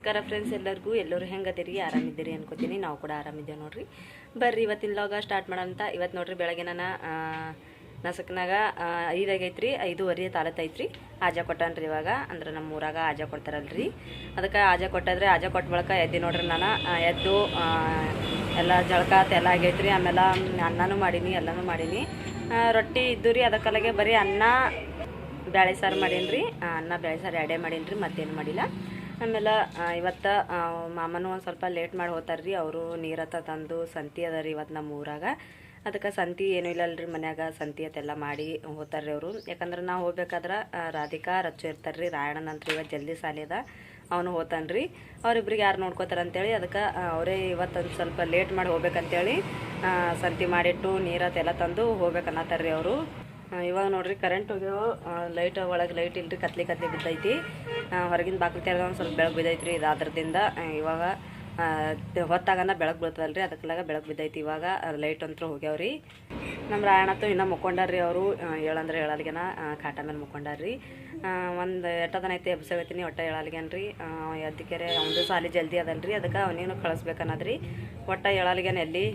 Friends ಎಲ್ಲರೂ ಹೆಂಗದಿರಿ ಆರಾಮಿದ್ದೀರಿ ಅನ್ಕೋತೀನಿ. ನಾವು ಕೂಡ ಆರಾಮಿದ್ದೇವೆ ನೋಡ್ರಿ. ಬರ್ರಿ ಇವತ್ತಿನ ಲಾಗ ಸ್ಟಾರ್ಟ್ ಮಾಡೋಂತ. ಇವತ್ತು ನೋಡ್ರಿ ಬೆಳಗ್ಗೆ ನಾನು ನಸಕ್ನಾಗ 5 ಆಗೈತ್ರಿ, 5:15 ತಾಲತ್ತೈತ್ರಿ. ಆಜಾ ಕೊಟ್ಟನ್ರಿ ಇವಾಗ. ಅಂದ್ರೆ ನಮ್ಮ ಊರಾಗ ಆಜಾ ಕೊಡ್ತಾರಲ್ರಿ, ಅದಕ್ಕೆ ಆಜಾ ಕೊಟ್ಟದ್ರೆ ಆಜಾ ಕೊಟ್ಟ ಬಳಕ ಎದ್ದು ನೋಡ್ರಿ ನಾನು ಎದ್ದು ಎಲ್ಲ ಜಳಕ ಎಲ್ಲ ಆಗೈತ್ರಿ. ಆಮೇಲೆ ಅನ್ನನೂ ಮಾಡೀನಿ, ಎಲ್ಲನೂ ಮಾಡೀನಿ. ರೊಟ್ಟಿ ಇದ್ದು ರೀ, ಅದಕ್ಕಲ್ಲಾಗೆ ಬರೀ ಅನ್ನ ಬ್ಯಾಳೆ ಸಾರು ಮಾಡೀನಿ. ಅನ್ನ ಬ್ಯಾಳೆ ಸಾರು ಎರಡೇ ಮಾಡೀನಿ, ಮತ್ತೇನು ಮಾಡಿಲ್ಲ. ಆಮೇಲೆ ಇವತ್ತು ಮಾಮನೂ ಒಂದು ಸ್ವಲ್ಪ ಲೇಟ್ ಮಾಡಿ ಹೋಗ್ತಾರ್ರಿ. ಅವರು ನೀರತ್ತ ತಂದು ಸಂತಿ ಅದ ರೀ ಇವತ್ತು ನಮ್ಮ ಊರಾಗ. ಅದಕ್ಕೆ ಸಂತಿ ಏನೂ ಇಲ್ಲಲ್ರಿ, ಮನ್ಯಾಗ ಸಂತಿ ಅತ್ತೆಲ್ಲ ಮಾಡಿ ಹೋಗ್ತಾರ್ರಿ ಅವರು. ಯಾಕಂದ್ರೆ ನಾವು ಹೋಗ್ಬೇಕಾದ್ರೆ ರಾಧಿಕಾ ರಚ್ಚು ಇರ್ತಾರ್ರಿ. ರಾಯಣ್ಣನಂತ್ರ ಇವತ್ತು ಜಲ್ದಿ ಸಾಲಿ ಅದ, ಅವನು ಹೋಗ್ತಾನ್ರಿ. ಅವ್ರಿಬ್ರಿಗೆ ಯಾರು ನೋಡ್ಕೋತಾರೆ ಅಂತೇಳಿ ಅದಕ್ಕೆ ಅವರೇ ಇವತ್ತೊಂದು ಸ್ವಲ್ಪ ಲೇಟ್ ಮಾಡಿ ಹೋಗ್ಬೇಕಂತೇಳಿ ಸಂತಿ ಮಾಡಿಟ್ಟು ನೀರತ್ತೆಲ್ಲ ತಂದು ಹೋಗ್ಬೇಕನ್ನತ್ತಾರ್ರಿ ಅವರು. ಇವಾಗ ನೋಡ್ರಿ ಕರೆಂಟ್ ಹೋಗ್ಯಾವ, ಲೈಟ್ ಒಳಗೆ ಲೈಟ್ ಇಲ್ರಿ, ಕತ್ಲಿ ಬಿದ್ದೈತಿ. ಹೊರಗಿನ ಬಾಗಿಲು ತೆರೆದ ಒಂದು ಸ್ವಲ್ಪ ಬೆಳಕು ಬಿದ್ದೈತ್ರಿ. ಇದಾದ್ರದಿಂದ ಇವಾಗ ಹೊತ್ತಾಗನ ಬೆಳಕು ಬೀಳ್ತದಲ್ರಿ, ಅದಕ್ಕೆಲ್ಲಾಗ ಬೆಳಕು ಬಿದ್ದೈತಿ. ಇವಾಗ ಲೈಟ್ ಅಂತೂ ಹೋಗ್ಯಾವ್ರಿ. ನಮ್ಮ ರಾಯಣ್ಣತ್ತು ಇನ್ನೂ ಮುಕ್ಕೊಂಡಾರ್ರಿ. ಅವರು ಹೇಳಂದ್ರೆ ಹೇಳಲ್ಗೆನ ಕಾಟ ಮೇಲೆ ಮುಕ್ಕೊಂಡಾರ್ರಿ. ಒಂದು ಎಟ್ಟದನ ಐತಿ ಎಬ್ಸಗತ್ತೀನಿ, ಒಟ್ಟ ಹೇಳಲ್ಗೇನ್ರಿ. ಎದ್ದಕೆರೆ ಅವನದು ಸಾಲಿ ಜಲ್ದಿ ಅದಲ್ರಿ, ಅದಕ್ಕೆ ಅವನೇನು ಕಳಿಸ್ಬೇಕನ್ನದ್ರಿ. ಒಟ್ಟ ಹೇಳಲ್ಗೇನ ಎಲ್ಲಿ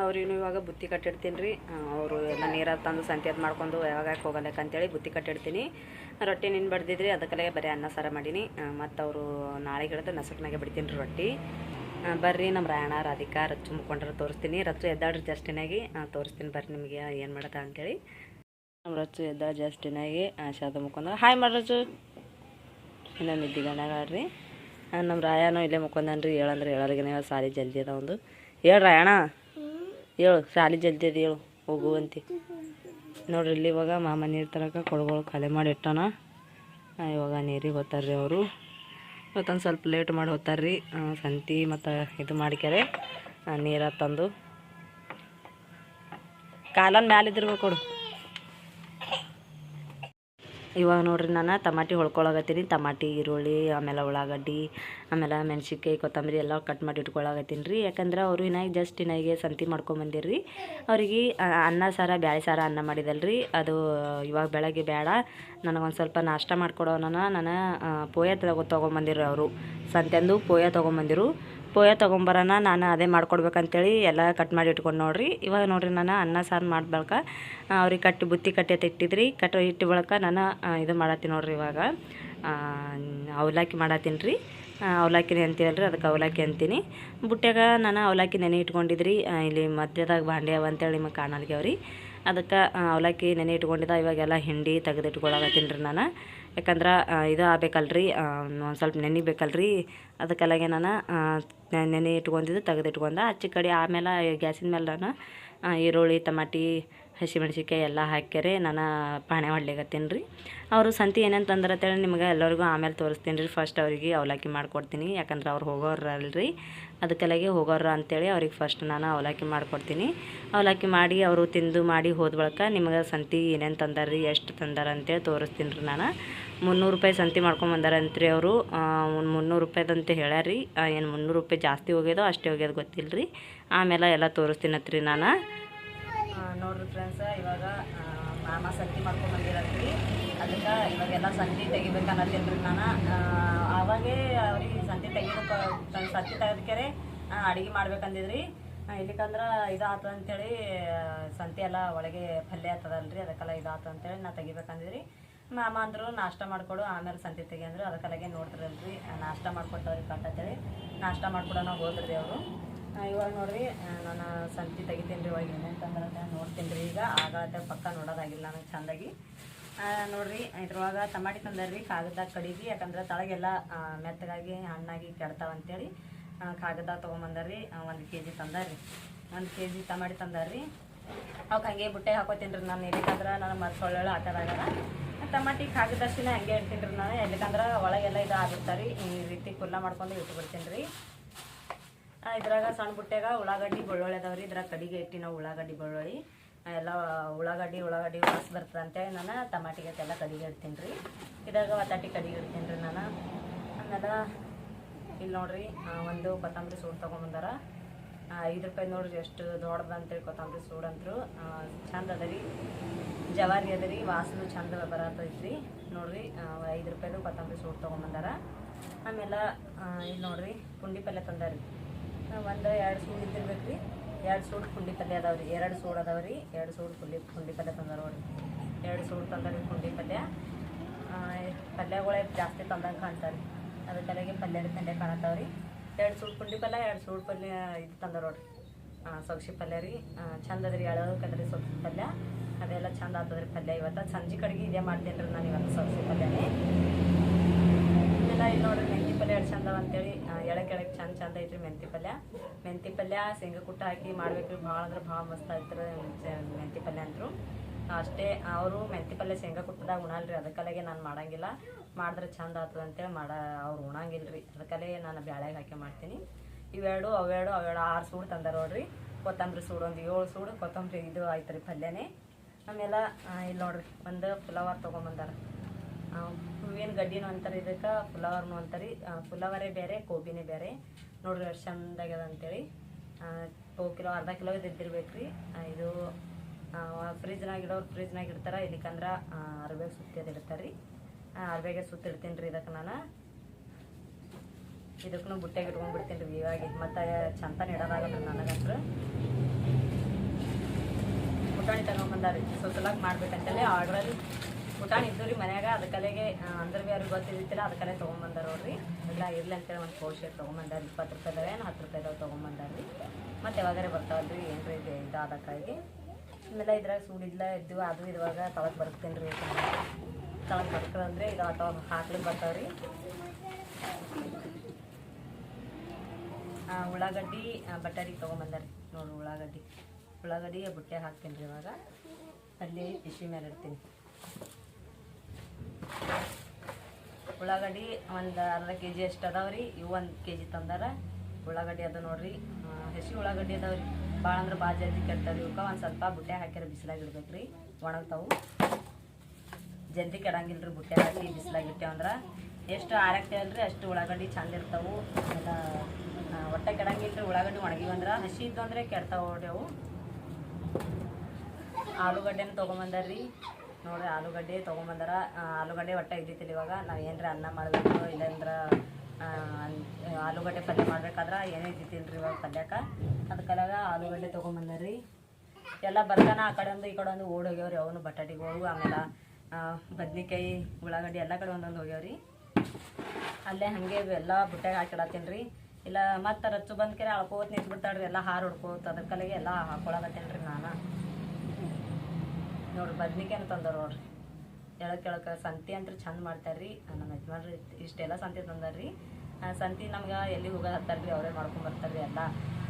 ಅವ್ರಿಗೂ ಇವಾಗ ಬುತ್ತಿ ಕಟ್ಟಿಡ್ತೀನಿ ರೀ. ಅವರು ಎಲ್ಲ ನೀರು ತಂದು ಸಂತಿ ಅದು ಮಾಡ್ಕೊಂಡು ಯಾವಾಗ ಹೋಗಲ್ಲಕ್ಕಂತೇಳಿ ಬುತ್ತಿ ಕಟ್ಟಿಡ್ತೀನಿ. ರೊಟ್ಟಿ ನಿನ್ನ ಬಡ್ದಿದ್ರಿ, ಅದಕ್ಕಲ್ಲೇ ಬರೀ ಅನ್ನ ಸಾರ ಮಾಡೀನಿ. ಮತ್ತು ಅವರು ನಾಳೆಗೆ ಹಿಡಿದು ನಸಕ್ನಾಗೆ ಬಿಡ್ತೀನಿ ರೀ ರೊಟ್ಟಿ. ಬರ್ರಿ ನಮ್ಮ ರಾಯಣ್ಣ ರಾಧಿಕಾ ರಚ್ಚು ಮುಕ್ಕೊಂಡ್ರೆ ತೋರಿಸ್ತೀನಿ. ರಚ್ಚು ಎದ್ದಾಡ್ರಿ ಜಸ್ಟಿನಾಗಿ ತೋರಿಸ್ತೀನಿ ಬರ್ರಿ ನಿಮಗೆ ಏನು ಮಾಡತ್ತ ಅಂತೇಳಿ. ನಮ್ಮ ರಚ್ಚು ಎದ್ದಾಳ ಜಸ್ಟಿನಾಗಿ ಶಾದ ಮುಕ್ಕೊಂಡ್ರೆ ಹಾಯ್ ಮಾಡಿ ರಚ್ಚು. ಇನ್ನೂ ನಿದ್ದಿಗಣ್ಣಾಗ್ರಿ. ನಮ್ಮ ರಾಯಣ್ಣು ಇಲ್ಲೇ ಮುಕ್ಕೊಂಡನ್ರಿ. ಹೇಳಂದ್ರೆ ಹೇಳಲ್ಗೆ ನೀವು ಸಾಲಿ ಜಲ್ದಿ ಅದ ಒಂದು ಹೇಳು ರಾಯಣ್ಣ, ಹೇಳು ಸಾಲಿ ಜಲ್ದಿ ಅದ ಹೇಳು ಹೋಗುವಂತೆ. ನೋಡ್ರಿ ಇಲ್ಲಿ ಇವಾಗ ಮಾಮ ನೀರು ತರಕ ಕೊಡಗಳು ಖಾಲಿ ಮಾಡಿ ಇಟ್ಟಾನ. ಇವಾಗ ನೀರಿಗೆ ಹೋಗ್ತಾರ್ರಿ ಅವರು. ಇವತ್ತೊಂದು ಸ್ವಲ್ಪ ಲೇಟ್ ಮಾಡಿ ಹೋಗ್ತಾರ್ರಿ. ಸಂತಿ ಮತ್ತು ಇದು ಮಾಡಿಕ್ಯಾರೆ ನೀರು ತಂದು ಕಾಲನ್ ಮ್ಯಾಲಿದ್ದಿರ್ಬೇಕು ಕೊಡು. ಇವಾಗ ನೋಡ್ರಿ ನಾನು ಟಮಾಟಿ ಹೊಳ್ಕೊಳಗತ್ತೀನಿ. ಟಮಾಟಿ, ಈರುಳ್ಳಿ, ಆಮೇಲೆ ಉಳ್ಳಾಗಡ್ಡಿ, ಆಮೇಲೆ ಮೆಣಸಿನ್ಕಾಯಿ, ಕೊತ್ತಂಬರಿ ಎಲ್ಲ ಕಟ್ ಮಾಡಿ ಇಟ್ಕೊಳಗತ್ತೀನಿ ರೀ. ಯಾಕಂದ್ರೆ ಅವರು ಇನ್ನಾಗಿ ಸಂತಿ ಮಾಡ್ಕೊಂಬಂದಿರ್ರಿ. ಅವ್ರಿಗೆ ಅನ್ನ ಸಾರ ಬ್ಯಾಳೆ ಸಾರ ಅನ್ನ ಮಾಡಿದಲ್ರಿ, ಅದು ಇವಾಗ ಬೆಳಗ್ಗೆ ಬೇಡ, ನನಗೊಂದು ಸ್ವಲ್ಪ ನಾಷ್ಟ ಮಾಡ್ಕೊಡೋಣ. ನಾನು ಪೋಯ ತೊಗೊಂಬಂದಿರು ಅವರು ಸಂತೆಂದು ಪೋಯ ತೊಗೊಂಬಂದಿರು. ಪೋಯ ತೊಗೊಂಬರೋಣ, ನಾನು ಅದೇ ಮಾಡ್ಕೊಡ್ಬೇಕಂತೇಳಿ ಎಲ್ಲ ಕಟ್ ಮಾಡಿ ಇಟ್ಕೊಂಡು ನೋಡ್ರಿ. ಇವಾಗ ನೋಡ್ರಿ ನಾನು ಅನ್ನ ಸಾರು ಮಾಡಿ ಬಳಕ ಅವ್ರಿಗೆ ಬುತ್ತಿ ಕಟ್ಟಿ ಇಟ್ಟಿದ್ರಿ. ಇಟ್ಟು ಬಳಕ ನಾನು ಇದು ಮಾಡತ್ತೀನಿ ನೋಡ್ರಿ. ಇವಾಗ ಅವಲಕ್ಕಿ ಮಾಡತ್ತೀನಿ ರೀ. ಅವಲಕ್ಕಿನೇ ಅಂತೀವಲ್ರಿ, ಅದಕ್ಕೆ ಅವಲಕ್ಕಿ ಅಂತೀನಿ. ಬುಟ್ಟ್ಯಾಗ ನಾನು ಅವಲಕ್ಕಿ ನೆನೆ ಇಟ್ಕೊಂಡಿದ್ರಿ. ಇಲ್ಲಿ ಮಧ್ಯದಾಗ ಬಾಂಡೆ ಅವ ಅಂತೇಳಿ ನಿಮಗೆ ಕಾಣಲ್ಗ್ಯಾವ್ರಿ. ಅದಕ್ಕೆ ಅವಲಕ್ಕಿ ನೆನೆ ಇಟ್ಕೊಂಡಿದ್ದ. ಇವಾಗೆಲ್ಲ ಹಿಂಡಿ ತೆಗೆದು ಇಟ್ಕೊಳಗತ್ತೀನಿ ರೀ ನಾನು. ಯಾಕಂದ್ರೆ ಇದು ಆಗ್ಬೇಕಲ್ರಿ, ಒಂದು ಸ್ವಲ್ಪ ನೆನಿಬೇಕಲ್ರಿ. ಅದಕ್ಕೆಲ್ಲಾಗೆ ನಾನು ನೆನೆ ಇಟ್ಕೊಂಡಿದ್ದು ತೆಗೆದು ಇಟ್ಕೊಂಡೆ ಹಚ್ಚಿ ಕಡೆ. ಆಮೇಲೆ ಗ್ಯಾಸಿನ ಮೇಲೆ ನಾನು ಈರುಳ್ಳಿ, ಟಮಾಟಿ, ಹಸಿಮೆಣ್ಸಿನ್ಕಾಯಿ ಎಲ್ಲ ಹಾಕ್ಯಾರೆ ನಾನು ಪಾಣೆ ಹೊಡ್ಲಿಕತ್ತೀನಿ ರೀ. ಅವರು ಸಂತಿ ಏನೇನು ತಂದ್ರತ್ತೇಳಿ ನಿಮ್ಗೆ ಎಲ್ಲರಿಗೂ ಆಮೇಲೆ ತೋರಿಸ್ತೀನಿ ರೀ. ಫಸ್ಟ್ ಅವ್ರಿಗೆ ಅವಲಕ್ಕಿ ಮಾಡ್ಕೊಡ್ತೀನಿ, ಯಾಕಂದ್ರೆ ಅವ್ರು ಹೋಗೋರಲ್ರಿ. ಅದಕ್ಕೆಲ್ಲಾಗೆ ಹೋಗೋರು ಅಂತೇಳಿ ಅವ್ರಿಗೆ ಫಸ್ಟ್ ನಾನು ಅವಲಕ್ಕಿ ಮಾಡ್ಕೊಡ್ತೀನಿ. ಅವಲಕ್ಕಿ ಮಾಡಿ ಅವರು ತಿಂದು ಮಾಡಿ ಹೋದ ಬಳಿಕ ನಿಮ್ಗೆ ಸಂತಿ ಏನೇನು ತಂದಾರ್ರಿ, ಎಷ್ಟು ತಂದಾರ ಅಂತೇಳಿ ತೋರಿಸ್ತೀನಿ ರೀ ನಾನು. 300 ರೂಪಾಯಿ ಸಂತಿ ಮಾಡ್ಕೊಂಬಂದಾರಂತ್ರಿ ಅವರು. 300 ರೂಪಾಯಿದಂತ ಹೇಳ್ಯಾರಿ. ಏನು 300 ರೂಪಾಯಿ ಜಾಸ್ತಿ ಹೋಗ್ಯದೋ ಅಷ್ಟೇ ಹೋಗ್ಯದ ಗೊತ್ತಿಲ್ಲ ರೀ. ಆಮೇಲೆ ಎಲ್ಲ ತೋರಿಸ್ತೀನತ್ರಿ ನಾನು. ನೋಡ್ರಿ ಫ್ರೆಂಡ್ಸ, ಇವಾಗ ಮಾಮ ಸಂತಿ ಮಾಡ್ಕೊಂಬಂದಿರತ್ರಿ. ಅದಕ್ಕೆ ಇವಾಗೆಲ್ಲ ಸಂತಿ ತೆಗಿಬೇಕನ್ನತ್ತೀನಿ ರೀ ನಾನು. ಆವಾಗೇ ಅವ್ರಿಗೆ ಸಂತಿ ತೆಗೆದಕ್ಕೆ ಅಡುಗೆ ಮಾಡ್ಬೇಕಂದಿದ್ರಿ. ಇಲ್ಲಿಕಂದ್ರೆ ಇದು ಆತು ಅಂಥೇಳಿ ಸಂತಿ ಎಲ್ಲ ಒಳಗೆ ಪಲ್ಯ ಆಗ್ತದಲ್ರಿ, ಅದಕ್ಕೆಲ್ಲ ಇದು ಆತು ಅಂತೇಳಿ ನಾ ತೆಗಿಬೇಕಂದಿದ್ರಿ. ಮಾಮ ಅಂದರು ನಾಷ್ಟ ಮಾಡಿಕೊಡು ಆಮೇಲೆ ಸಂತಿ ತೆಗಿ ಅಂದರು. ಅದಕ್ಕೆಲ್ಲಾಗೆ ನೋಡ್ತಿರಲ್ರಿ ನಾಷ್ಟ ಮಾಡಿಕೊಟ್ಟವ್ರಿಗೆ ಕಟ್ಟತ್ತೇಳಿ ನಾಷ್ಟ ಮಾಡ್ಕೊಡೋಣ ಹೋದ್ರಿ ಅವರು. ಇವಾಗ ನೋಡ್ರಿ ನಾನು ಸಂತಿ ತೆಗಿತೀನಿ ರೀ. ಇವಾಗ ಏನೇನು ತಂದ್ರೆ ನೋಡ್ತೀನಿ ರೀ. ಈಗ ಆಗಳತ್ತೆ ಪಕ್ಕ ನೋಡೋದಾಗಿಲ್ಲ ನನಗೆ ಚೆಂದಾಗಿ. ನೋಡ್ರಿ ಇದ್ರೊಳಗೆ ಟಮಾಟಿ ತಂದಾರ್ರಿ, ಕಾಗದಾಗ ಕಡಿಗಿ. ಯಾಕಂದ್ರೆ ತಳಗೆಲ್ಲ ಮೆತ್ತಗಾಗಿ ಹಣ್ಣಾಗಿ ಕೆಡ್ತಾವಂತೇಳಿ ಕಾಗದ ತೊಗೊಂಬಂದಾರ್ರಿ. 1 kg ತಂದಾರ್ರಿ. 1 kg ಟಮಾಟಿ ತಂದಾರ್ರಿ. ಅವಕ್ಕೆ ಹಂಗೆ ಬುಟ್ಟೆ ಹಾಕೋತೀನಿ ರೀ ನಾನು. ಎಲ್ಲಿಕಂದ್ರೆ ನಾನು ಮತ್ತೆ ಸೊಳ್ಳೆಳು ಹಾಕೋದಾಗಲ್ಲ. ಟಮಾಟಿ ಕಾಗದಷ್ಟಿನ ಹಂಗೆ ಇಡ್ತೀನಿ ರೀ ನಾನು. ಎಲ್ಲಿಕಂದ್ರೆ ಒಳಗೆಲ್ಲ ಇದು ಆಗುತ್ತಾರೆ. ಈ ರೀತಿ ಕುಲ್ಲ ಮಾಡ್ಕೊಂಡು ಇಟ್ಬಿಡ್ತೀನಿ ರೀ. ಇದ್ರಾಗ ಸಣ್ಣ ಬುಟ್ಟೆಗ ಉಳ್ಳಾಗಡ್ಡಿ ಬೆಳ್ಳುಳ್ಳಿ ಅದಾವ್ರಿ. ಇದ್ರಾಗ ಕಡಿಗೆ ಇಟ್ಟು ನಾವು ಉಳ್ಳಾಗಡ್ಡಿ ಬೆಳ್ಳುಳ್ಳಿ ಎಲ್ಲ ಉಳ್ಳಾಗಡ್ಡಿ ವಾಸ ಬರ್ತದೆ ಅಂತೇಳಿ ನಾನು ಟಮಾಟಿಗೆ ಎಲ್ಲ ಕಡಿಗೆ ಇಡ್ತೀನಿ ರೀ. ಇದ್ರಾಗ ಒತ್ತಾಟಿ ಕಡಿಗೆ ಇಡ್ತೀನಿ ರೀ ನಾನು. ಆಮೇಲೆ ಇಲ್ಲಿ ನೋಡ್ರಿ ಒಂದು ಕೊತ್ತಂಬರಿ ಸೂಡು ತೊಗೊಂಬಂದಾರ. 5 ರೂಪಾಯಿ ನೋಡ್ರಿ ಎಷ್ಟು ದೊಡ್ಡದಂತೇಳಿ ಕೊತ್ತಂಬರಿ ಸೂಡು ಅಂತರು. ಚಂದ ಅದ ರೀ, ಜವಾರಿ ಅದ ರೀ, ವಾಸನೆ ಚಂದ ಬರತೈತ್ರಿ. ನೋಡ್ರಿ 5 ರೂಪಾಯಿದು ಕೊತ್ತಂಬರಿ ಸೂಡು ತೊಗೊಂಬಂದಾರ. ಆಮೇಲೆ ಇಲ್ಲಿ ನೋಡ್ರಿ ಪುಂಡಿ ಪಲ್ಯ ತಂದಾರಿ. ಒಂದು 2 ಸೂಡು ಇದ್ದಿರ್ಬೇಕು ರೀ. 2 ಸೂಡು ಪುಂಡಿ ಪಲ್ಯ ಅದಾವೆ ರೀ. 2 ಸೂಡು ಅದಾವೆ ರೀ. 2 ಸೂಡು ಪುಂಡಿ ಪಲ್ಯ ತಂದಾರ ನೋಡ್ರಿ. 2 ಸೂಡು ತಂದಾರಿ ಪುಂಡಿ ಪಲ್ಯ. ಪಲ್ಯಗಳೇ ಜಾಸ್ತಿ ತಂದಂಗೆ ಕಾಣ್ತಾರೆ. ಅದ್ರ ತಲೆಗೆ ಪಲ್ಯ ಕಾಣತ್ತಾವ ರೀ. 2 ಸೂಡು ಪುಂಡಿ ಪಲ್ಯ, 2 ಸೂಡು ಪಲ್ಯ ಇದು ತಂದಾರ ನೋಡ್ರಿ. ಸೊಗ್ಸಿ ಪಲ್ಯ ರೀ. ಚಂದ ಅದ್ರಿ, ಎಳೋಕದ್ರಿ ಸೊಗ್ಸಿ ಪಲ್ಯ. ಅದೆಲ್ಲ ಚಂದ ಆಗ್ತದ್ರಿ ಪಲ್ಯ. ಇವತ್ತು ಸಂಜೆ ಕಡೆಗೆ ಇದೇ ಮಾಡ್ತೀನಿ ರೀ ನಾನು ಇವತ್ತು ಸೊಗ್ಸಿ ಪಲ್ಯನೇ. ಆಮೇಲೆ ಇಲ್ಲಿ ನೋಡ್ರಿ ಮೆಂತಿ ಪಲ್ಯ ಎಷ್ಟು ಚಂದ ಅಂತೇಳಿ ಎಳಕ್ಕೆ ಚಂದ ಐತ್ರಿ ಮೆಂತಿ ಪಲ್ಯ. ಮೆಂತಿ ಪಲ್ಯ ಶೇಂಗಾ ಕುಟ್ಟ ಹಾಕಿ ಮಾಡ್ಬೇಕ್ರಿ. ಭಾಳ ಅಂದ್ರೆ ಭಾಳ ಮಸ್ತ್ ಆಗ್ತಾರೆ ಮೆಂತಿ ಪಲ್ಯ ಅಂತೂ. ಅಷ್ಟೇ ಅವರು ಮೆಂತಿ ಪಲ್ಯ ಶೇಂಗಾ ಕುಟ್ಟದಾಗ ಉಣಲ್ರಿ. ಅದಕ್ಕಲೆಗೆ ನಾನು ಮಾಡಂಗಿಲ್ಲ. ಮಾಡಿದ್ರೆ ಚಂದ ಆಗ್ತದೆ ಅಂತೇಳಿ ಅವ್ರು ಉಣಂಗಿಲ್ಲ ರೀ. ಅದಕ್ಕಲ್ಲೇ ನಾನು ಬ್ಯಾಳೆಗೆ ಹಾಕಿ ಮಾಡ್ತೀನಿ. ಇವೆರಡು ಅವೆರಡು 6 ಸೂಡು ತಂದಾರ ನೋಡ್ರಿ. ಕೊತ್ತಂಬರಿ ಸೂಡು ಒಂದು 7 ಸೂಡು ಕೊತ್ತಂಬರಿ ಇದು ಆಯ್ತು ರೀ ಪಲ್ಯನೇ. ಆಮೇಲೆ ಇಲ್ಲಿ ನೋಡ್ರಿ ಒಂದು ಫ್ಲವರ್ ತೊಗೊಂಬಂದಾರ. ಹೂವಿನ ಗಡ್ಡಿನೂ ಅಂತಾರೆ ಇದಕ್ಕೆ, ಫ್ಲವರ್ನು ಅಂತಾರೆ. ಫ್ಲವರೇ ಬೇರೆ, ಗೋಬಿನೇ ಬೇರೆ ನೋಡ್ರಿ. ಎಷ್ಟು ಚಂದಾಗ್ಯದ ಅಂತೇಳಿ. 2 ಕಿಲೋ ಅರ್ಧ ಕಿಲೋ ಇದ್ದಿರ್ಬೇಕು ರೀ. ಇದು ಫ್ರಿಜ್ನಾಗ ಇಡೋರು ಫ್ರಿಜ್ನಾಗ ಇಡ್ತಾರೆ. ಇಲ್ಲಿಕಂದ್ರೆ ಅರ್ಬೇಗೆ ಸುತ್ತಿದ್ದು ಇಡ್ತಾರೆ ರೀ. ಅರ್ಬೇಗೆ ಸುತ್ತಿಡ್ತೀನಿ ರೀ. ಇದಕ್ಕೆ ನಾನು ಇದಕ್ಕೂ ಬುಟ್ಟೆಗೆ ಇಟ್ಕೊಂಡ್ಬಿಡ್ತೀನಿ ರೀ ಇವಾಗ. ಮತ್ತು ಚಂತನ ಇಡೋದಾಗಲ್ಲ ರೀ ನನಗಂತ್ರ. ಪುಟಾಣಿ ತಗೊಂಬಂದಾರಿ ಸುತ್ತಲಾಗ ಮಾಡ್ಬೇಕಂತೇಳಿ ಆರ್ಡ್ರಲ್ಲಿ ಪುಟಾಣಿ ಇದ್ದು ರೀ ಮನ್ಯಾಗ. ಅದಕ್ಕಲೆಗೆ ಅಂದ್ರೆ ಭೀ ಅವ್ರಿಗೆ ಗೊತ್ತಿದ್ದಿಲ್ಲ. ಅದಕ್ಕಲ್ಲೇ ತೊಗೊಂಬಂದಾರ ನೋಡ್ರಿ. ಎಲ್ಲ ಇರ್ಲಿ ಅಂತೇಳಿ ಒಂದು ಪೋಷಿಗೆ ತೊಗೊಂಬಂದಾರ. 20 ರೂಪಾಯಿದವ ಏನು 10 ರೂಪಾಯಿದವ ತೊಗೊಂಬಂದಾರ ರೀ. ಮತ್ತು ಯಾವಾಗಾರೆ ಬರ್ತಾವಲ್ರಿ ಏನು ರೀ ಇದು ಆದಕ್ಕಾಗಿ. ಆಮೇಲೆ ಇದ್ರಾಗ ಸೂಡಿಲ್ಲ ಇದ್ದು ಅದು ಇವಾಗ ತಳಕ್ಕೆ ಬರ್ತೀನಿ ರೀ. ತಳಕ್ಕೆ ಬರ್ತದಂದ್ರೆ ಇದು ಅಥವಾ ಹಾಕ್ಲಿಕ್ಕೆ ಬರ್ತಾವ್ರಿ. ಉಳ್ಳಾಗಡ್ಡಿ ಬಟಾರಿ ತೊಗೊಂಬಂದಾರಿ ನೋಡ್ರಿ. ಉಳ್ಳಾಗಡ್ಡಿ ಬುಟ್ಟೆ ಹಾಕ್ತೀನಿ ರೀ ಇವಾಗ. ಅಲ್ಲಿ ಬಿಸಿ ಮೇಲೆ ಇಡ್ತೀನಿ. ಉಳ್ಳಾಗಡ್ಡಿ ಒಂದು ಅರ್ಧ kg ಅಷ್ಟು ಅದಾವ್ರಿ. ಇವು 1 kg ತಂದಾರ ಉಳ್ಳಾಗಡ್ಡಿ. ಅದು ನೋಡ್ರಿ ಹಸಿ ಉಳ್ಳಾಗಡ್ಡಿ ಅದಾವ್ರಿ. ಭಾಳ ಅಂದ್ರೆ ಭಾಳ ಜಲ್ದಿ ಕೆಡ್ತಾವ್ರಿ. ಇವಕ್ಕೆ ಒಂದು ಸ್ವಲ್ಪ ಬುಟ್ಟೆ ಹಾಕಿರ ಬಿಸಿಲಾಗಿ ಇಡ್ಬೇಕು ರೀ. ಒಣಗ್ತಾವು ಜಲ್ದಿ ಕೆಡಂಗಿಲ್ಲ ರೀ. ಬುಟ್ಟೆ ಹಾಕಿ ಬಿಸಿಲಾಗಿ ಇಟ್ಟೇವಂದ್ರೆ ಎಷ್ಟು ಆರಾಗ್ತೇವಲ್ರಿ ಅಷ್ಟು ಉಳ್ಳಾಗಡ್ಡಿ ಚಂದ ಇರ್ತಾವೆ. ಎಲ್ಲ ಒಟ್ಟೆ ಕೆಡಂಗಿಲ್ಲ ರೀ. ಉಳ್ಳಾಗಡ್ಡಿ ಒಣಗಿವಂದ್ರೆ ಹಸಿ ಇದ್ದು ಅಂದರೆ ಕೆಡ್ತಾವೆ ನೋಡ್ರಿ ಅವು. ಆಲೂಗಡ್ಡೆನ ತೊಗೊಂಬಂದಾರ್ರಿ ನೋಡ್ರಿ. ಆಲೂಗಡ್ಡೆ ತೊಗೊಂಬಂದಾರ. ಆಲೂಗಡ್ಡೆ ಒಟ್ಟೆ ಇದ್ದಿತ್ತಿಲ್ಲ. ಇವಾಗ ನಾವು ಏನರ ಅನ್ನ ಮಾಡಬೇಕು ಇಲ್ಲಾಂದ್ರೆ ಆಲೂಗಡ್ಡೆ ಪಲ್ಯ ಮಾಡ್ಬೇಕಾದ್ರೆ ಏನೇ ಇದ್ದಿತ್ತಿಲ್ಲ ರೀ ಇವಾಗ ಪಲ್ಯಕ್ಕೆ. ಅದಕ್ಕೆಲ್ಲ ಆಲೂಗಡ್ಡೆ ತೊಗೊಂಬಂದಾರ್ರಿ. ಎಲ್ಲ ಬರ್ತಾನೆ ಆ ಕಡೆ ಒಂದು ಈ ಕಡೆ ಒಂದು ಓಡಿ ಹೋಗ್ಯಾವ್ರಿ. ಅವನು ಬಟಾಟಿಗಳು ಆಮೇಲೆ ಬದ್ನಿಕಾಯಿ ಉಳ್ಳಾಗಡ್ಡಿ ಎಲ್ಲ ಕಡೆ ಒಂದೊಂದು ಹೋಗ್ಯಾವ್ರಿ. ಅಲ್ಲೇ ಹಾಗೆ ಎಲ್ಲ ಬುಟ್ಟೆಗೆ ಹಾಕಿಡತ್ತೀನಿ ರೀ. ಇಲ್ಲ ಮತ್ತು ರಚ್ಚು ಬಂದು ಕೆರೆ ಅಳ್ಕೋತ ನಿಂತ್ಬಿಡ್ತಾಳ್ರಿ. ಎಲ್ಲ ಹಾರು ಹೊಡ್ಕೋತ ಅದಕ್ಕಲ್ಲಿಗೆ ಎಲ್ಲ ಹಾಕೊಳಕತ್ತೇನೆ ರೀ ನಾನು. ನೋಡ್ರಿ ಬದ್ನಿಕಾಯಿನ ತಂದಾರ ನೋಡ್ರಿ. ಎಳಕ್ಕೆ ಸಂತಿ ಅಂತ ಚಂದ ಮಾಡ್ತಾರೆ ರೀ ನಮ್ಮ ಯಜಮಾನ್ರಿ. ಇಷ್ಟೆಲ್ಲ ಸಂತಿ ತಂದಾರ್ರಿ. ಸಂತಿ ನಮ್ಗೆ ಎಲ್ಲಿ ಹೋಗೋದು ಹತ್ತಾರ ರೀ. ಅವರೇ ಮಾಡ್ಕೊಂಬರ್ತಾರೆ ರೀ ಎಲ್ಲ.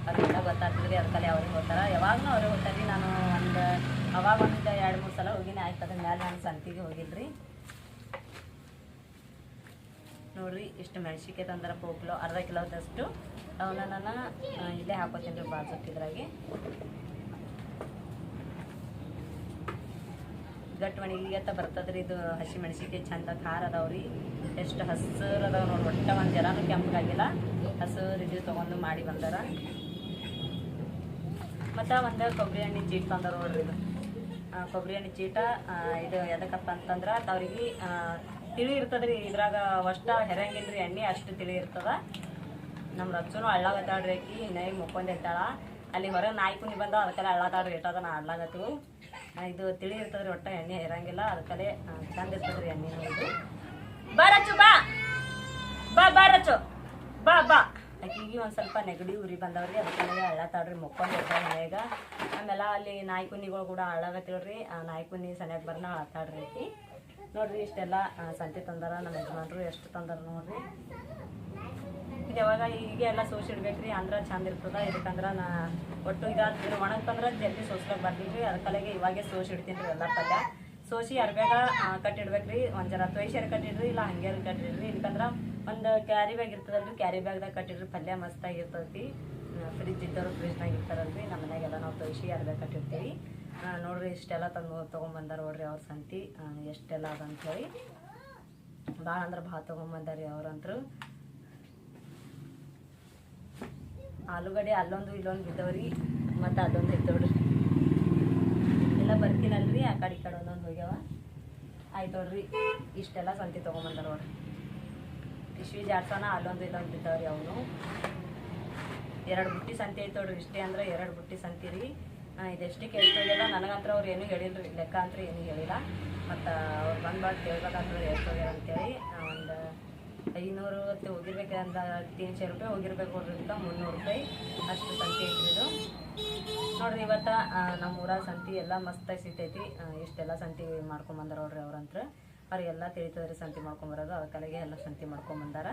ಅವ್ರಿಗೆಲ್ಲ ಗೊತ್ತಾಗ್ತದೆ ರೀ. ಅದಕ್ಕಲ್ಲಿ ಅವ್ರಿಗೆ ಹೋಗ್ತಾರೆ. ಯಾವಾಗಲೂ ಅವ್ರಿಗೆ ಹೋಗ್ತಾರೆ ರೀ. ನಾನು ಅವಾಗ ಒಂದು 2-3 ಸಲ ಹೋಗಿನಿ ಆಯ್ತು. ಅದ್ರ ಮೇಲೆ ನಾನು ಸಂತಿಗೆ ಹೋಗಿಲ್ರಿ. ನೋಡ್ರಿ ಇಷ್ಟು ಮೆಣಸಿನ್ಕಾಯಿ ತಂದಾರ 4 ಕಿಲೋ ಅರ್ಧ ಕಿಲೋದಷ್ಟು. ಅವನ್ನ ನಾನು ಇಲ್ಲೇ ಹಾಕೋತೀನಿ ರೀ ಬಾಜುಕಿದ್ರಾಗೆ. ಗಟ್ಟಿ ಒಣಗಿಗೆ ಅಂತ ಬರ್ತದ್ರಿ. ಇದು ಹಸಿ ಮೆಣಸಿನ್ಕಾಯಿ ಚಂದ ಖಾರ ಅದಾವ್ರಿ. ಎಷ್ಟು ಹಸಿರು ಅದಾವ ನೋಡಿ. ಒಟ್ಟ ಒಂದು ಜರಾನು ಕೆಂಪಗಾಗಿಲ್ಲ. ಹಸಿರು ಇದು ತೊಗೊಂಡು ಮಾಡಿ ಬಂದಾರ. ಮತ್ತು ಒಂದು ಕೊಬ್ಬರಿ ಎಣ್ಣೆ ಚೀಟ್ ತಂದಾರ ನೋಡ್ರಿ. ಇದು ಕೊಬ್ಬರಿ ಎಣ್ಣೆ ಚೀಟ. ಇದು ಎದಕ್ಕಪ್ಪ ಅಂತಂದ್ರೆ ಅವ್ರಿಗೆ ತಿಳಿ ಇರ್ತದ್ರಿ. ಇದ್ರಾಗ ಅಷ್ಟ ಹೆರಂಗಿಲ್ಲ ರೀ ಎಣ್ಣೆ. ಅಷ್ಟು ತಿಳಿ ಇರ್ತದ. ನಮ್ಮ ರಚ್ಚುನು ಹಳ್ಳಾಗತ್ತಾಳ್ರಿ. ಆಕಿ ನೈ ಮುಕ್ಕೊಂಡಿರ್ತಾಳ. ಅಲ್ಲಿ ಹೊರಗೆ ನಾಯಿ ಕುನಿ ಬಂದಾವ. ಅದಕ್ಕೆಲ್ಲ ಹಳ್ಳಾತಾಳ್ರಿ. ಇಟ್ಟದ ನಾ ಹಳ್ಳಾಗತ್ತು. ಇದು ತಿಳಿ ಇರ್ತದ್ರಿ. ಒಟ್ಟ ಎಣ್ಣೆ ಇರಂಗಿಲ್ಲ. ಅದಕ್ಕಲ್ಲೇ ಚಂದ ಇರ್ತದ್ರಿ ಎಣ್ಣೆನೂ. ಇದು ಬಾ ರಚ್ಚು ಬಾ ರಚ್ಚು ಬಾ. ಆಕಿಗೆ ಒಂದು ಸ್ವಲ್ಪ ನೆಗಡಿ ಉರಿ ಬಂದವ್ರಿ. ಅದಕ್ಕಲ್ಲೇ ಹಳ್ಳಾತಾಳ್ರಿ. ಮುಕ್ಕೊಂಡಿರ್ತಾಳೆ ಮನೆಯಾಗ. ಆಮೇಲೆ ಅಲ್ಲಿ ನಾಯಿ ಕುನಿಗಳು ಕೂಡ ಹಳ್ಳಾಗತ್ತಿಳ್ರಿ. ನಾಯಿ ಕುನಿ ಸನಿಯಾಗಿ ಬರ್ನ ಹಳ್ಳಾತಾಳ್ರಿ ಆಕಿ. ನೋಡ್ರಿ ಇಷ್ಟೆಲ್ಲ ಸಂತಿ ತಂದಾರ ನಮ್ಮ ಯಜಮಾನ್ರು. ಎಷ್ಟು ತಂದಾರ ನೋಡ್ರಿ. ಇದು ಯಾವಾಗ ಹೀಗೆ ಎಲ್ಲ ಸೋಸಿಡ್ಬೇಕ್ರಿ. ಅಂದ್ರೆ ಚಂದ ಇರ್ತದ. ಇದಕ್ಕಂದ್ರೆ ಒಟ್ಟು ಇದು ಒಣಗ್ತಂದ್ರೆ ಜಲ್ದಿ ಸೋಸ್ಲಿಕ್ಕೆ ಬರ್ತೀವಿ. ಅದಕ್ಕಲೆಗೆ ಇವಾಗೆ ಸೋಸಿಡ್ತೀನಿ ರೀ ಎಲ್ಲ ಪಲ್ಯ. ಸೋಸಿ ಅರ್ಬ್ಯಾಗ ಕಟ್ಟಿಡ್ಬೇಕ್ರಿ. ಒಂದು ಜರ ತೊಯ್ಸೇರಿ ಕಟ್ಟಿಡ್ರಿ. ಇಲ್ಲ ಹಂಗೆ ಕಟ್ಟಿಡ್ರಿ. ಇದಕ್ಕಂದ್ರೆ ಒಂದು ಕ್ಯಾರಿ ಬ್ಯಾಗ್ ಇರ್ತದಲ್ರಿ. ಕ್ಯಾರಿ ಬ್ಯಾಗ್ದಾಗ ಕಟ್ಟಿಡ್ರಿ. ಪಲ್ಯ ಮಸ್ತಾಗಿರ್ತೈತಿ. ಫ್ರಿಜ್ ಇದ್ದವರು ಫ್ರಿಜ್ನಾಗ ಇರ್ತಾರಲ್ರಿ. ನಮ್ಮ ಮನೆಯಾಗೆಲ್ಲ ನಾವು ತೊಯ್ಸಿ ಅರ್ಬ್ಯಾಗ ಕಟ್ಟಿರ್ತೀವಿ. ನೋಡ್ರಿ ಇಷ್ಟೆಲ್ಲ ತೊಗೊಂಬಂದಾರ ನೋಡ್ರಿ ಅವ್ರ ಸಂತಿ. ಎಷ್ಟೆಲ್ಲ ಅದಂಥೇಳಿ ಭಾಳ ಅಂದ್ರೆ ಭಾಳ ತೊಗೊಂಬಂದಾರಿ ಅವ್ರಂತರು. ಆಲೂಗಡ್ಡೆ ಅಲ್ಲೊಂದು ಇಲ್ಲೊಂದು ಬಿದ್ದವ್ರಿ. ಮತ್ತು ಅದೊಂದು ಇದ್ದವ್ರಿ. ಎಲ್ಲ ಬರ್ತೀನಲ್ರಿ. ಆ ಕಡೆ ಈ ಕಡೆ ಒಂದೊಂದು ಹೋಗ್ಯಾವ. ಆಯ್ತು ನೋಡ್ರಿ ಇಷ್ಟೆಲ್ಲ ಸಂತಿ ತೊಗೊಂಬಂದಾರ ನೋಡ್ರಿ. ಪಿಶ್ವಿ ಜಾಡ್ಸೋಣ ಅಲ್ಲೊಂದು ಇಲ್ಲೊಂದು ಬಿದ್ದಾವ್ರಿ ಅವನು 2 ಬುಟ್ಟಿ ಸಂತಿ ಐತೆ ನೋಡ್ರಿ. ಇಷ್ಟೇ ಅಂದ್ರೆ 2 ಬುಟ್ಟಿ ಸಂತಿ ರೀ. ಇದೆಷ್ಟಕ್ಕೆ ಎಷ್ಟು ಹೋಗ್ಯದ ನನಗಂತ್ರ ಅವ್ರು ಏನೂ ಹೇಳಿಲ್ಲ ರೀ, ಲೆಕ್ಕ ಅಂತ ಏನೂ ಹೇಳಿಲ್ಲ. ಮತ್ತು ಅವ್ರು ಬಂದ್ಬಾರ್ದು ಕೇಳ್ಬೇಕಂದ್ರೆ ಎಷ್ಟು ಹೋಗ್ಯಾರ ಅಂತೇಳಿ ಒಂದು 500 ಹೊತ್ತು ಹೋಗಿರ್ಬೇಕಂದ 300 ರೂಪಾಯಿ ಹೋಗಿರ್ಬೇಕು ನೋಡ್ರಿ, 300 ರೂಪಾಯಿ ಅಷ್ಟು ಸಂತಿ ಐತ್ರಿ ಇದು ನೋಡ್ರಿ. ಇವತ್ತು ನಮ್ಮ ಊರಾಗ ಸಂತಿ ಎಲ್ಲ ಮಸ್ತಾಗಿ ಸಿಗ್ತೈತಿ. ಇಷ್ಟೆಲ್ಲ ಸಂತಿ ಮಾಡ್ಕೊಂಬಂದಾರ ನೋಡ್ರಿ ಅವ್ರಂತ್ರ. ಅವ್ರಿಗೆಲ್ಲ ತಿಳಿತದ್ರಿ ಸಂತಿ ಮಾಡ್ಕೊಂಬರೋದು, ಅದಕ್ಕಾಗಿ ಎಲ್ಲ ಸಂತಿ ಮಾಡ್ಕೊಂಬಂದಾರ.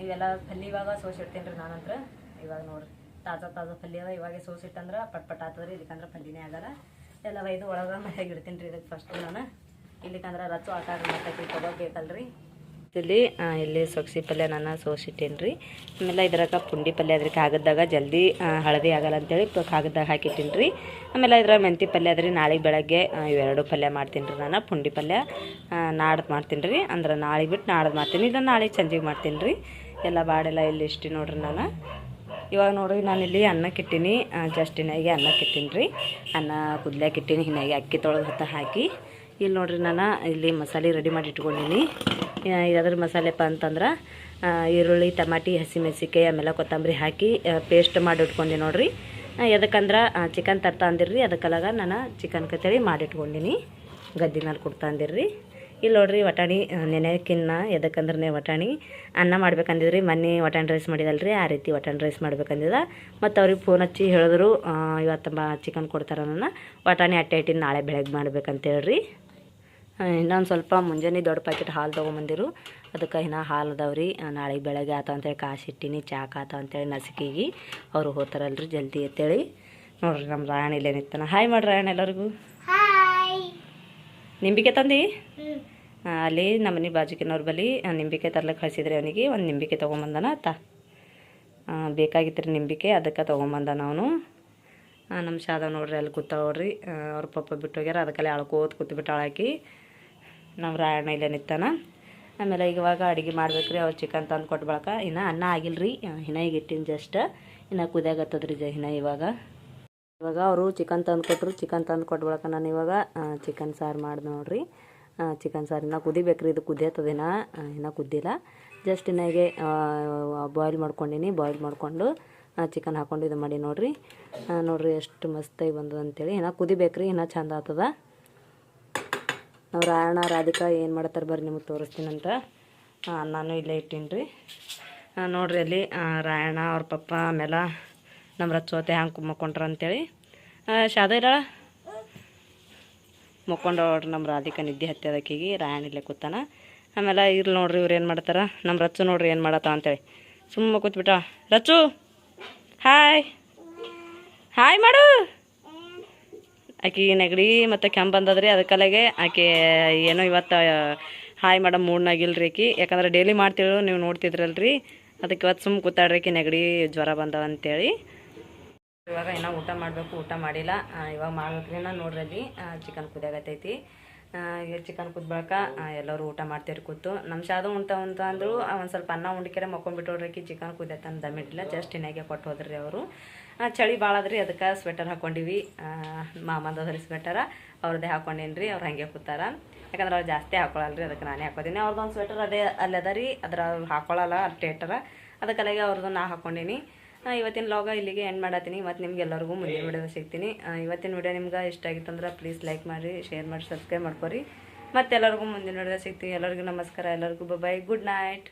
ಇವೆಲ್ಲ ಪಲ್ಯ ಇವಾಗ ಸೋಸಿಡ್ತೀನಿ ರೀ ನಾನಂತ್ರ. ಇವಾಗ ನೋಡ್ರಿ ತಾಜಾ ಪಲ್ಯ ಅದ, ಇವಾಗ ಸೋಸಿಟ್ಟಂದ್ರೆ ಪಟ್ ಆಗ್ತದ್ರಿ. ಇದಕ್ಕಂದ್ರೆ ಪಲ್ಯನೇ ಆಗಲ್ಲ. ಎಲ್ಲ ಒಯ್ದು ಒಳಗೆ ಮನೆಯಾಗ ಇಡ್ತೀನಿ ರೀ. ಇದಕ್ಕೆ ಫಸ್ಟ್ ನಾನು ಇಲ್ಲಿಕಂದ್ರೆ ರಚ್ಚು ಆಟ ಮಾಡ್ತೈತಿ ತೊಗೋಬೇಕಲ್ರಿ. ಇಲ್ಲಿ ಸೊಗ್ಸಿ ಪಲ್ಯ ನಾನು ಸೋಸಿಟ್ಟೇನಿ ರೀ. ಆಮೇಲೆ ಇದ್ರಾಗ ಪುಂಡಿ ಪಲ್ಯ ಅದ್ರಿ ಕಾಗದಾಗ ಜಲ್ದಿ ಹಳದಿ ಆಗಲ್ಲ ಅಂತೇಳಿ ಕಾಗದಾಗ ಹಾಕಿಟ್ಟೀನಿ ರೀ. ಆಮೇಲೆ ಇದ್ರಾಗ ಮೆಂತಿ ಪಲ್ಯ ಅದ್ರಿ ನಾಳೆಗೆ ಬೆಳಗ್ಗೆ ಇವೆರಡು ಪಲ್ಯ ಮಾಡ್ತೀನಿ ರೀ. ನಾನು ಪುಂಡಿ ಪಲ್ಯ ನಾಡ್ದು ಮಾಡ್ತೀನಿ ರೀ, ಅಂದ್ರೆ ನಾಳೆಗೆ ಬಿಟ್ಟು ನಾಡ್ದು ಮಾಡ್ತೀನಿ, ಇಲ್ಲ ನಾಳೆಗೆ ಸಂಜೆಗೆ ಮಾಡ್ತೀನಿ ರೀ. ಎಲ್ಲ ಬಾಡೆಲ್ಲ ಇಲ್ಲಿ ಇಷ್ಟು ನೋಡ್ರಿ. ನಾನು ಇವಾಗ ನೋಡ್ರಿ ನಾನಿಲ್ಲಿ ಅನ್ನಕ್ಕೆ ಇಟ್ಟೀನಿ. ಜಸ್ಟ್ ಹಿನಾಯಿಗೆ ಅನ್ನಕ್ಕೆ ಇಟ್ಟೀನಿ ರೀ. ಅನ್ನ ಕುದ್ಲಾಕ ಇಟ್ಟೀನಿ, ಹಿನಾಯಿಗೆ ಅಕ್ಕಿ ತೊಳೆದು ಹೊತ್ತ ಹಾಕಿ. ಇಲ್ಲಿ ನೋಡ್ರಿ ನಾನು ಇಲ್ಲಿ ಮಸಾಲೆ ರೆಡಿ ಮಾಡಿ ಇಟ್ಕೊಂಡೀನಿ. ಇದಾದ್ರ ಮಸಾಲೆಪ್ಪ ಅಂತಂದ್ರೆ ಈರುಳ್ಳಿ, ಟಮಾಟಿ, ಹಸಿಮೆಣಸಿಕಾಯಿ ಆಮೇಲೆ ಕೊತ್ತಂಬರಿ ಹಾಕಿ ಪೇಸ್ಟ್ ಮಾಡಿ ಇಟ್ಕೊಂಡಿ ನೋಡ್ರಿ. ಎದಕ್ಕಂದ್ರೆ ಚಿಕನ್ ತರ್ತಾ ಅಂದಿರ್ರಿ, ಅದಕ್ಕೆಲ್ಲಾಗ ನಾನು ಚಿಕನ್ ಕತ್ತೇಳಿ ಮಾಡಿಟ್ಕೊಂಡೀನಿ. ಗದ್ದೆ ಮೇಲೆ ಕೊಡ್ತಾ ಅಂದಿರ್ರಿ. ಇಲ್ಲಿ ನೋಡ್ರಿ ವಟಾಣಿ ನೆನೆಯಕ್ಕಿನ್ನ ಎದಕ್ಕಂದ್ರೆ ವಟಾಣಿ ಅನ್ನ ಮಾಡ್ಬೇಕಂದಿದ್ರಿ. ಮೊನ್ನೆ ವಟಾಣಿ ರೈಸ್ ಮಾಡಿದಲ್ರಿ, ಆ ರೀತಿ ವಟಾಣಿ ರೈಸ್ ಮಾಡ್ಬೇಕಂದಿದ. ಮತ್ತು ಅವ್ರಿಗೆ ಫೋನ್ ಹಚ್ಚಿ ಹೇಳಿದ್ರು ಇವತ್ತು ಚಿಕನ್ ಕೊಡ್ತಾರ, ನನ್ನ ವಟಾಣಿ ಅಟ್ಟೆ ಇಟ್ಟಿನ ನಾಳೆ ಬೆಳಗ್ಗೆ ಮಾಡ್ಬೇಕಂತೇಳ್ರಿ. ಇನ್ನೊಂದು ಸ್ವಲ್ಪ ಮುಂಜಾನೆ ದೊಡ್ಡ ಪ್ಯಾಕೆಟ್ ಹಾಲು ತೊಗೊಂಬಂದಿರು, ಅದಕ್ಕೆ ಇನ್ನೂ ಹಾಲು ಅದಾವ್ರಿ. ನಾಳೆಗೆ ಬೆಳಗ್ಗೆ ಆತ ಅಂತೇಳಿ ಕಾಸಿಟ್ಟಿನಿ. ಚಾಕ್ ಆತ ಅಂತೇಳಿ ನಸಿಕಿಗೆ ಅವರು ಹೋಗ್ತಾರಲ್ರಿ ಜಲ್ದಿ ಅಂತೇಳಿ. ನೋಡ್ರಿ ನಮ್ಮ ರಾಯಣ ಇಲ್ಲೇ ನಿಂತಾನ. ಹಾಯ್ ಮಾಡ್ರಿ ರಾಯಣ ಎಲ್ಲರಿಗೂ. ನಿಂಬಿಕೆ ತಂದು ಅಲ್ಲಿ ನಮ್ಮ ಮನೆ ಬಾಜುಕಿನವ್ರ ಬಳಿ ನಿಂಬಿಕೆ ತರ್ಲಿಕ್ಕೆ ಕಳಿಸಿದ್ರಿ. ಅವನಿಗೆ ಒಂದು ನಿಂಬಿಕೆ ತೊಗೊಂಬಂದನ ಆತ. ಬೇಕಾಗಿತ್ತು ರೀ ನಿಂಬಿಕೆ, ಅದಕ್ಕೆ ತೊಗೊಂಬಂದ ಅವನು. ನಮ್ಮ ಶಾದ ನೋಡ್ರಿ ಅಲ್ಲಿ ಕೂತಾವ್ರಿ. ಅವ್ರ ಪಪ್ಪ ಬಿಟ್ಟು ಹೋಗ್ಯಾರ, ಅದಕ್ಕಲ್ಲಿ ಅಳ್ಕೋತ ಕೂತ್ಬಿಟ್ಟು ಅಳಾಕಿ. ನಮ್ಮ ರಾಯಣ್ಣ ಇಲ್ಲೇ ನಿಂತಾನ. ಆಮೇಲೆ ಇವಾಗ ಅಡುಗೆ ಮಾಡ್ಬೇಕ್ರಿ. ಅವ್ರು ಚಿಕನ್ ತಂದು ಕೊಟ್ಟು ಬಳಕ ಇನ್ನು ಅನ್ನ ಆಗಿಲ್ಲ ರೀ, ಹಿನಾಯಿಗೆ ಇಟ್ಟಿನಿ ಜಸ್ಟ್. ಇನ್ನು ಕುದಿಯಾಗತ್ತದ್ರಿ ಹಿನ. ಇವಾಗ ಅವರು ಚಿಕನ್ ತಂದು ಕೊಟ್ಟರು. ಚಿಕನ್ ತಂದು ಕೊಟ್ಟು ಬಳಕ ನಾನು ಇವಾಗ ಚಿಕನ್ ಸಾರು ಮಾಡ್ದೆ ನೋಡ್ರಿ. ಚಿಕನ್ ಸಾರು ಇನ್ನೂ ಕುದಿಬೇಕ್ರಿ. ಇದು ಕುದಿಯತ್ತದೇನ ಇನ್ನೂ ಕುದ್ದಿಲ್ಲ. ಜಸ್ಟ್ ಹಿನಾಗೆ ಬಾಯ್ಲ್ ಮಾಡ್ಕೊಂಡೀನಿ. ಬಾಯ್ಲ್ ಮಾಡಿಕೊಂಡು ಚಿಕನ್ ಹಾಕ್ಕೊಂಡು ಇದು ಮಾಡಿ ನೋಡ್ರಿ. ನೋಡ್ರಿ ಎಷ್ಟು ಮಸ್ತಾಗಿ ಬಂದದ ಅಂತೇಳಿ. ಇನ್ನೂ ಕುದಿಬೇಕ್ರಿ, ಇನ್ನೂ ಚಂದ ಆಗ್ತದ. ನಾವು ರಾಯಣ ರಾಧಿಕಾ ಏನು ಮಾಡ್ತಾರೆ ಬರ್ರಿ ನಿಮಗೆ ತೋರಿಸ್ತೀನಂತ. ನಾನು ಇಲ್ಲೇ ಇಟ್ಟೀನಿ ರೀ. ನೋಡ್ರಿ ಅಲ್ಲಿ ರಾಯಣ ಅವ್ರ ಪಪ್ಪ ಆಮೇಲೆ ನಮ್ಮ ರಚ್ಚೋತೆ ಹ್ಯಾಂಗೆ ಮಕ್ಕೊಂಡ್ರ ಅಂತೇಳಿ. ಶಾದ ಇರ ಮಕ್ಕೊಂಡು ನೋಡ್ರಿ. ನಮ್ಮ ರಾಧಿಕಾ ನಿದ್ದೆ ಹತ್ತದಕ್ಕಿಗೆ ರಾಯಣ ಇಲ್ಲೇ ಕೂತಾನ. ಆಮೇಲೆ ಇರ್ಲಿ ನೋಡ್ರಿ ಇವ್ರು ಏನು ಮಾಡ್ತಾರ. ನಮ್ಮ ರಚ್ಚು ನೋಡ್ರಿ ಏನು ಮಾಡತ್ತ ಅಂತೇಳಿ ಸುಮ್ಮ ಕೂತ್ಬಿಟ್ಟ. ರಚ್ಚು ಹಾಯ್ ಹಾಯ್ ಮಾಡು. ಆಕೆ ನೆಗಡಿ ಮತ್ತು ಕೆಮ್ಮು ಬಂದದ್ರಿ, ಅದಕ್ಕಲಾಗೆ ಆಕೆ ಏನೋ ಇವತ್ತು ಹಾಯ್ ಮೇಡಮ್ ಮೂಡ್ನಾಗಿಲ್ರಿ ಆಕೆ. ಯಾಕಂದ್ರೆ ಡೈಲಿ ಮಾಡ್ತಿಳು ನೀವು ನೋಡ್ತಿದ್ರಲ್ರಿ, ಅದಕ್ಕೆ ಇವತ್ತು ಸುಮ್ಮ ಕೂತಾಡ್ರಿ ಆಕೆ ನೆಗಡಿ ಜ್ವರ ಬಂದವ ಅಂತೇಳಿ. ಇವಾಗ ಇನ್ನೂ ಊಟ ಮಾಡಬೇಕು, ಊಟ ಮಾಡಿಲ್ಲ. ಇವಾಗ ಮಾಡ್ಬೇಕ್ರಿ. ನಾನು ನೋಡ್ರಿ ಅಲ್ಲಿ ಚಿಕನ್ ಕುದಿಯಾಗತ್ತೈತಿ. ಈಗ ಚಿಕನ್ ಕುದ್ಬಳಕ ಎಲ್ಲರೂ ಊಟ ಮಾಡ್ತೀರಿ ಕೂತು. ನಮ್ಮ ಶಾದ ಉಣ್ತಾ ಅಂದರು. ಒಂದು ಸ್ವಲ್ಪ ಅನ್ನ ಉಂಡಿಕೆರೆ ಮಕ್ಕೊಂಡ್ಬಿಟ್ಟೋಡ್ರಿ. ಚಿಕನ್ ಕುದಿಯತ್ತಂದು ದಮ್ಮಿಟ್ಟಿಲ್ಲ, ಜಸ್ಟ್ ಹಿನಾಗೆ ಕೊಟ್ಟು ಹೋದ್ರಿ ಅವರು. ಚಳಿ ಭಾಳ ಅದ್ರಿ, ಅದಕ್ಕೆ ಸ್ವೆಟರ್ ಹಾಕ್ಕೊಂಡಿವಿ. ಮಾಮಂದದ್ರಿ ಸ್ವೆಟರ ಅವ್ರದ್ದೇ ಹಾಕ್ಕೊಂಡೇನಿ ರೀ. ಅವ್ರು ಹಾಗೆ ಕೂತಾರ, ಯಾಕಂದ್ರೆ ಅವ್ರು ಜಾಸ್ತಿ ಹಾಕೊಳ್ಳಲ್ರಿ, ಅದಕ್ಕೆ ನಾನೇ ಹಾಕೋದೀನಿ. ಅವ್ರದ್ದೊಂದು ಸ್ವೆಟರ್ ಅದೇ ಅಲ್ಲಿ ಅದ ರೀ, ಅದ್ರ ಹಾಕೊಳ್ಳಲ್ಲ ಅಲ್ಲಿ ಟೇಟರ, ಅದಕ್ಕಲಾಗೆ ಅವ್ರದ್ದು ನಾ ಹಾಕ್ಕೊಂಡೀನಿ. ಇವತ್ತಿನ ಲಾಗ ಇಲ್ಲಿಗೆ ಎಂಡ್ ಮಾಡತ್ತೀನಿ. ಮತ್ತು ನಿಮ್ಗೆಲ್ಲರಿಗೂ ಮುಂದಿನ ವಿಡಿಯೋ ಸಿಗ್ತೀನಿ. ಇವತ್ತಿನ ವಿಡಿಯೋ ನಿಮ್ಗೆ ಇಷ್ಟ ಆಗಿತ್ತಂದ್ರೆ ಪ್ಲೀಸ್ ಲೈಕ್ ಮಾಡಿರಿ, ಶೇರ್ ಮಾಡಿ, ಸಬ್ಸ್ಕ್ರೈಬ್ ಮಾಡ್ಕೊರಿ. ಮತ್ತು ಎಲ್ಲರಿಗೂ ಮುಂದಿನ ವಿಡಿಯೋ ಸಿಗ್ತೀನಿ. ಎಲ್ಲರಿಗೂ ನಮಸ್ಕಾರ, ಎಲ್ಲರಿಗೂ ಬಾಯ್, ಗುಡ್ ನೈಟ್.